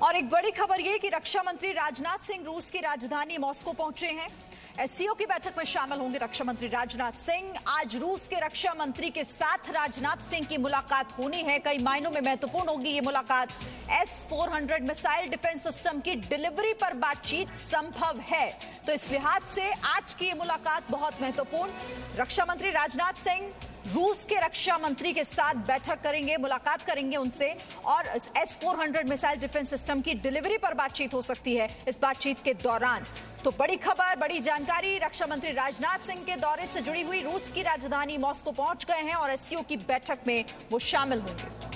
और एक बड़ी खबर ये कि रक्षा मंत्री राजनाथ सिंह रूस की राजधानी मॉस्को पहुंचे हैं। एससीओ की बैठक में शामिल होंगे रक्षा मंत्री राजनाथ सिंह। आज रूस के रक्षा मंत्री के साथ राजनाथ सिंह की मुलाकात होनी है। कई मायनों में महत्वपूर्ण होगी ये मुलाकात। S-400 मिसाइल डिफेंस सिस्टम की डिलीवरी पर बातचीत संभव है, तो इस लिहाज से आज की ये मुलाकात बहुत महत्वपूर्ण। रक्षा मंत्री राजनाथ सिंह रूस के रक्षा मंत्री के साथ बैठक करेंगे, मुलाकात करेंगे उनसे, और S-400 मिसाइल डिफेंस सिस्टम की डिलीवरी पर बातचीत हो सकती है इस बातचीत के दौरान। तो बड़ी खबर, बड़ी जानकारी रक्षा मंत्री राजनाथ सिंह के दौरे से जुड़ी हुई। रूस की राजधानी मॉस्को पहुंच गए हैं और एससीओ की बैठक में वो शामिल होंगे।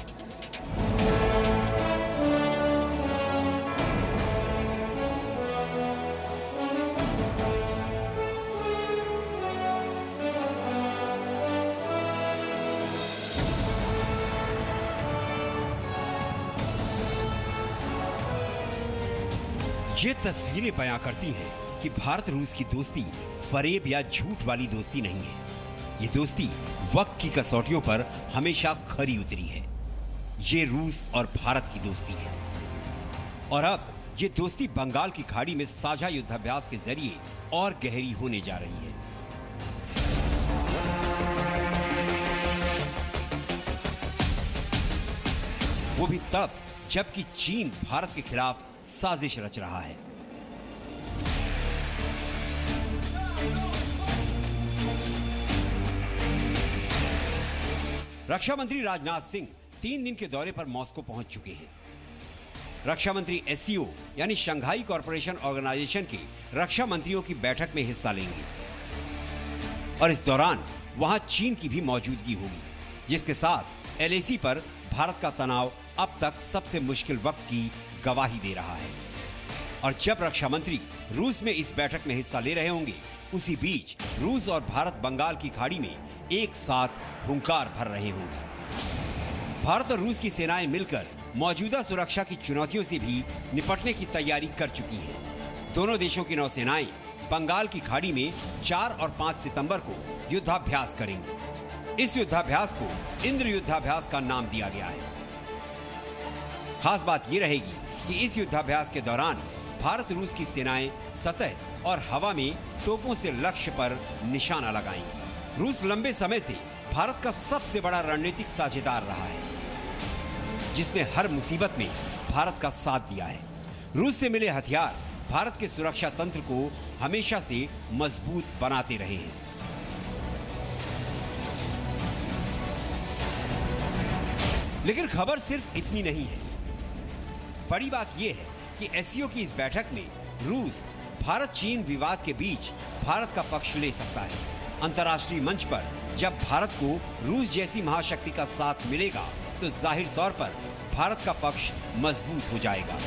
ये तस्वीरें बयां करती हैं कि भारत रूस की दोस्ती फरेब या झूठ वाली दोस्ती नहीं है। ये दोस्ती वक्त की कसौटियों पर हमेशा खरी उतरी है। ये रूस और भारत की दोस्ती है और अब ये दोस्ती बंगाल की खाड़ी में साझा युद्धाभ्यास के जरिए और गहरी होने जा रही है। वो भी तब जबकि चीन भारत के खिलाफ साजिश रच रहा है। रक्षा मंत्री राजनाथ सिंह 3 दिन के दौरे पर मॉस्को पहुंच चुके हैं। रक्षा मंत्री एससीओ यानी शंघाई कॉरपोरेशन ऑर्गेनाइजेशन के रक्षा मंत्रियों की बैठक में हिस्सा लेंगे और इस दौरान वहां चीन की भी मौजूदगी होगी, जिसके साथ एलएसी पर भारत का तनाव अब तक सबसे मुश्किल वक्त की गवाही दे रहा है। और जब रक्षा मंत्री रूस में इस बैठक में हिस्सा ले रहे होंगे, उसी बीच रूस और भारत बंगाल की खाड़ी में एक साथ हुंकार भर रहे होंगे। भारत और रूस की सेनाएं मिलकर मौजूदा सुरक्षा की चुनौतियों से भी निपटने की तैयारी कर चुकी हैं। दोनों देशों की नौसेनाएं बंगाल की खाड़ी में 4 और 5 सितंबर को युद्धाभ्यास करेंगी। इस युद्धाभ्यास को इंद्र युद्धाभ्यास का नाम दिया गया है। खास बात यह रहेगी कि इस युद्धाभ्यास के दौरान भारत रूस की सेनाएं सतह और हवा में तोपों से लक्ष्य पर निशाना लगाएंगी। रूस लंबे समय से भारत का सबसे बड़ा रणनीतिक साझेदार रहा है, जिसने हर मुसीबत में भारत का साथ दिया है। रूस से मिले हथियार भारत के सुरक्षा तंत्र को हमेशा से मजबूत बनाते रहे हैं। लेकिन खबर सिर्फ इतनी नहीं है। बड़ी बात यह है कि एससीओ की इस बैठक में रूस भारत चीन विवाद के बीच भारत का पक्ष ले सकता है। अंतर्राष्ट्रीय मंच पर जब भारत को रूस जैसी महाशक्ति का साथ मिलेगा, तो जाहिर तौर पर भारत का पक्ष मजबूत हो जाएगा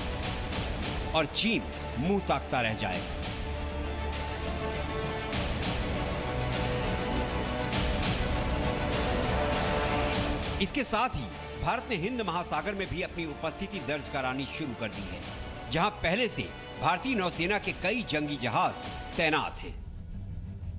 और चीन मुंह ताकता रह जाएगा। इसके साथ ही भारत ने हिंद महासागर में भी अपनी उपस्थिति दर्ज करानी शुरू कर दी है, जहां पहले से भारतीय नौसेना के कई जंगी जहाज तैनात हैं।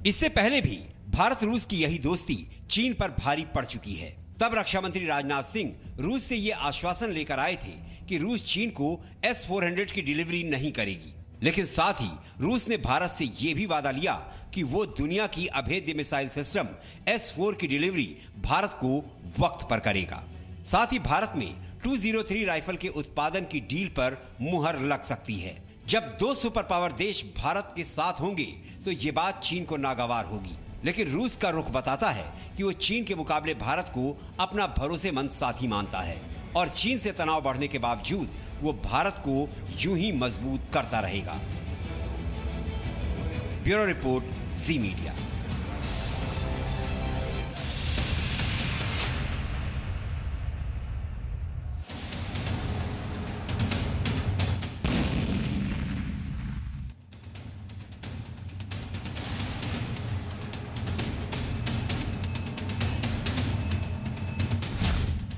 इससे पहले भी भारत रूस की यही दोस्ती चीन पर भारी पड़ चुकी है। तब रक्षा मंत्री राजनाथ सिंह रूस से ये आश्वासन लेकर आए थे कि रूस चीन को S-400 की डिलीवरी नहीं करेगी, लेकिन साथ ही रूस ने भारत से ये भी वादा लिया कि वो दुनिया की अभेद्य मिसाइल सिस्टम S-4 की डिलीवरी भारत को वक्त पर करेगा। साथ ही भारत में 203 राइफल के उत्पादन की डील पर मुहर लग सकती है। जब 2 सुपर पावर देश भारत के साथ होंगे, तो ये बात चीन को नागवार होगी। लेकिन रूस का रुख बताता है कि वो चीन के मुकाबले भारत को अपना भरोसेमंद साथी मानता है और चीन से तनाव बढ़ने के बावजूद वो भारत को यूं ही मजबूत करता रहेगा। ब्यूरो रिपोर्ट, जी मीडिया।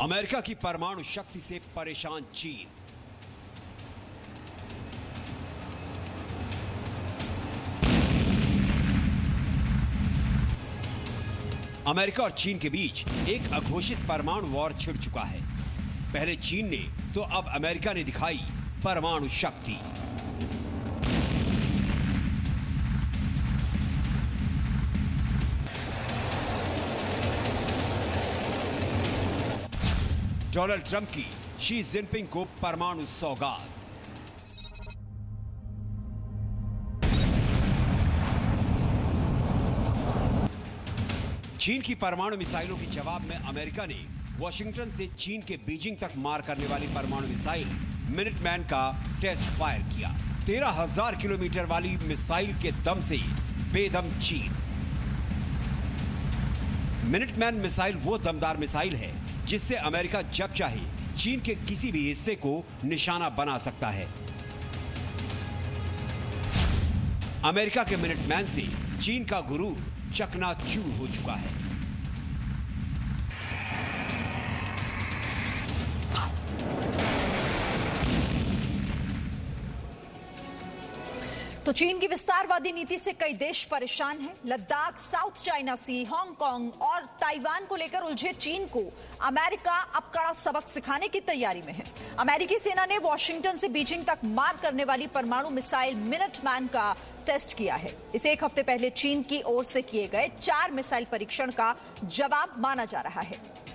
अमेरिका की परमाणु शक्ति से परेशान चीन। अमेरिका और चीन के बीच एक अघोषित परमाणु वॉर छिड़ चुका है। पहले चीन ने तो अब अमेरिका ने दिखाई परमाणु शक्ति। डोनाल्ड ट्रंप की शी जिनपिंग को परमाणु सौगात। चीन की परमाणु मिसाइलों के जवाब में अमेरिका ने वॉशिंगटन से चीन के बीजिंग तक मार करने वाली परमाणु मिसाइल मिनटमैन का टेस्ट फायर किया। 13,000 किलोमीटर वाली मिसाइल के दम से बेदम चीन। मिनटमैन मिसाइल वो दमदार मिसाइल है जिससे अमेरिका जब चाहे चीन के किसी भी हिस्से को निशाना बना सकता है। अमेरिका के मिनटमैन से चीन का गुरूर चकनाचूर हो चुका है। तो चीन की विस्तारवादी नीति से कई देश परेशान हैं। लद्दाख, साउथ चाइना सी, हांगकांग और ताइवान को लेकर उलझे चीन को अमेरिका अब कड़ा सबक सिखाने की तैयारी में है। अमेरिकी सेना ने वॉशिंगटन से बीजिंग तक मार करने वाली परमाणु मिसाइल मिनटमैन का टेस्ट किया है। इसे एक हफ्ते पहले चीन की ओर से किए गए 4 मिसाइल परीक्षण का जवाब माना जा रहा है।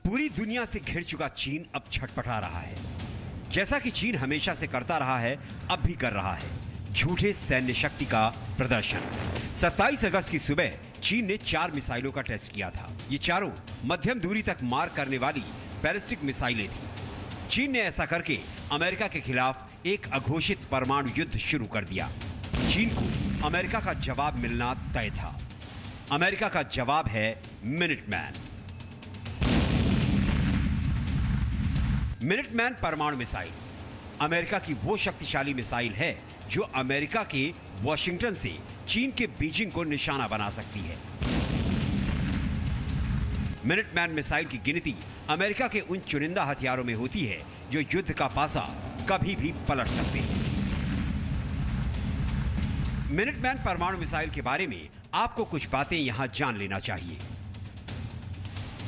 पूरी दुनिया से घिर चुका चीन अब छटपटा रहा है, जैसा कि चीन हमेशा से करता रहा है, अब भी कर रहा है। झूठे सैन्य शक्ति का प्रदर्शन। 27 अगस्त की सुबह चीन ने 4 मिसाइलों का टेस्ट किया था। ये चारों मध्यम दूरी तक मार करने वाली बैलिस्टिक मिसाइलें थी। चीन ने ऐसा करके अमेरिका के खिलाफ एक अघोषित परमाणु युद्ध शुरू कर दिया। चीन को अमेरिका का जवाब मिलना तय था। अमेरिका का जवाब है मिनटमैन। मिनटमैन परमाणु मिसाइल अमेरिका की वो शक्तिशाली मिसाइल है जो अमेरिका के वॉशिंगटन से चीन के बीजिंग को निशाना बना सकती है। मिनटमैन मिसाइल की गिनती अमेरिका के उन चुनिंदा हथियारों में होती है जो युद्ध का पासा कभी भी पलट सकते हैं। मिनटमैन परमाणु मिसाइल के बारे में आपको कुछ बातें यहां जान लेना चाहिए।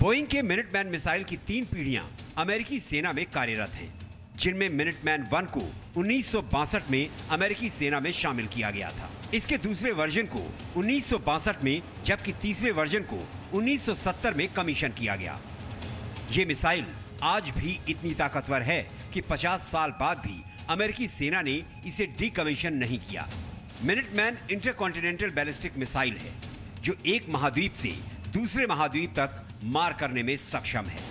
बोइंग के मिनटमैन मिसाइल की 3 पीढ़ियां अमेरिकी सेना में कार्यरत हैं, जिनमें मिनटमैन 1 को 1962 में अमेरिकी सेना में शामिल किया गया था। इसके दूसरे वर्जन को 1962 में, जबकि तीसरे वर्जन को 1970 में कमीशन किया गया। ये मिसाइल आज भी इतनी ताकतवर है कि 50 साल बाद भी अमेरिकी सेना ने इसे डीकमीशन नहीं किया। मिनटमैन इंटरकॉन्टिनेंटल बैलिस्टिक मिसाइल है जो एक महाद्वीप से दूसरे महाद्वीप तक मार करने में सक्षम है।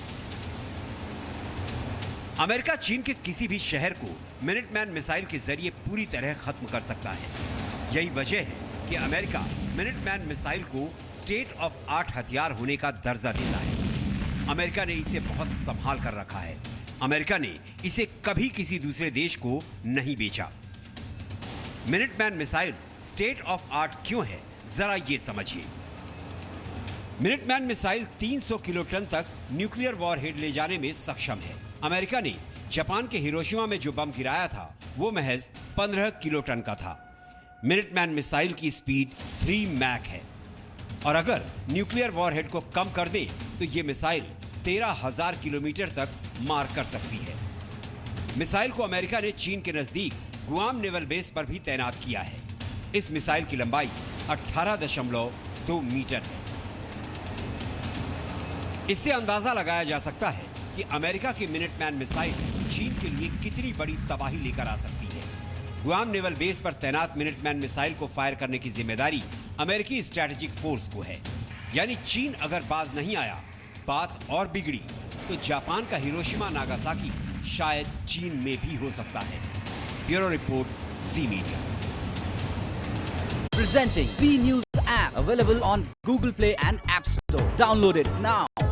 अमेरिका चीन के किसी भी शहर को मिनटमैन मिसाइल के जरिए पूरी तरह खत्म कर सकता है। यही वजह है कि अमेरिका मिनटमैन मिसाइल को स्टेट ऑफ आर्ट हथियार होने का दर्जा देता है। अमेरिका ने इसे बहुत संभाल कर रखा है। अमेरिका ने इसे कभी किसी दूसरे देश को नहीं बेचा। Minuteman missile state of art क्यों है, जरा ये समझिए। मिनटमैन मिसाइल 300 किलोटन तक न्यूक्लियर वॉरहेड ले जाने में सक्षम है। अमेरिका ने जापान के हिरोशिमा में जो बम गिराया था वो महज 15 किलोटन का था। मिनटमैन मिसाइल की स्पीड 3 मैक है और अगर न्यूक्लियर वॉरहेड को कम कर दें तो ये मिसाइल 13,000 किलोमीटर तक मार कर सकती है। मिसाइल को अमेरिका ने चीन के नजदीक गुआम नेवल बेस पर भी तैनात किया है। इस मिसाइल की लंबाई 18.2 मीटर है। इससे अंदाजा लगाया जा सकता है कि अमेरिका की मिनटमैन मिसाइल चीन के लिए कितनी बड़ी तबाही लेकर आ सकती है। गुआम नेवल बेस पर तैनात मिनटमैन मिसाइल को फायर करने की जिम्मेदारी अमेरिकी स्ट्रैटेजिक फोर्स को है। यानी चीन अगर बाज नहीं आया, बात और बिगड़ी तो जापान का हिरोशिमा नागासाकी शायद चीन में भी हो सकता है। Bureau report, Zee media. Presenting V News app available on Google Play and App Store. Download it now.